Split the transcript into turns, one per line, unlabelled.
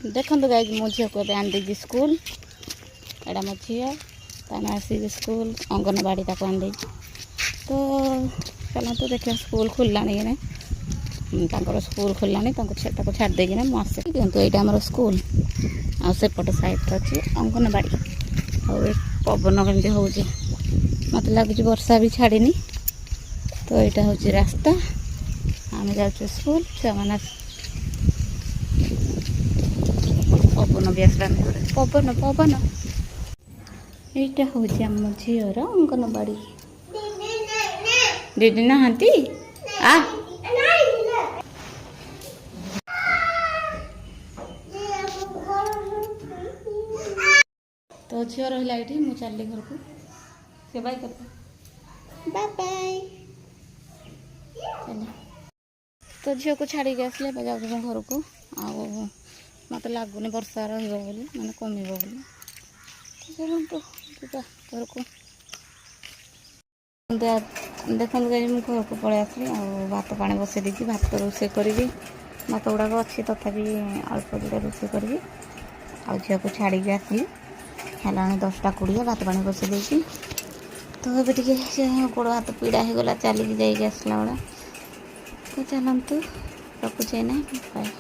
देखो गाइज मो झील को आन देगी स्कूल एटा मो झील ताने आसी स्कूल अंगनवाड़ी ताको आन देगी तो चलते देखिए स्कूल खुलला कि नहीं स्कूल खुलला छाड़ देगी ना मुझे दिखते यहाँ आम स्कूल आसेपट साइड अच्छी अंगनवाड़ी पवन कमी हो मत लगुच वर्षा भी छाड़नी तो यहाँ हूँ रास्ता आम जाऊँ स्कूल छुआ मैंने पवन भी आसला पवन पवन यहाँ हूँ आम झीर अंगनवाड़ी दीदी नहांती आ तो झील रहा ये मुझे चलि घर को से बाय कर बाय बाय चल तो झील को छाड़ी आसले जाऊँ घर को आ मत लगुनि वर्षा रही मैंने कमिब बोली चलते जा घर को देखते मुझे घर को पलि आसली भात पानी बसई देती भात रोषे करी भात गुड़ाक अच्छी तथापि अल्प जोड़ा रोषे करी आ झील को छाड़ी आसली है 10:20 भात पानी बसई देती तो ये टे गोड़ हाथ पीड़ा हो गला चलिकी जाइए आसला बेला तो चलतु रखुचे ना बाय।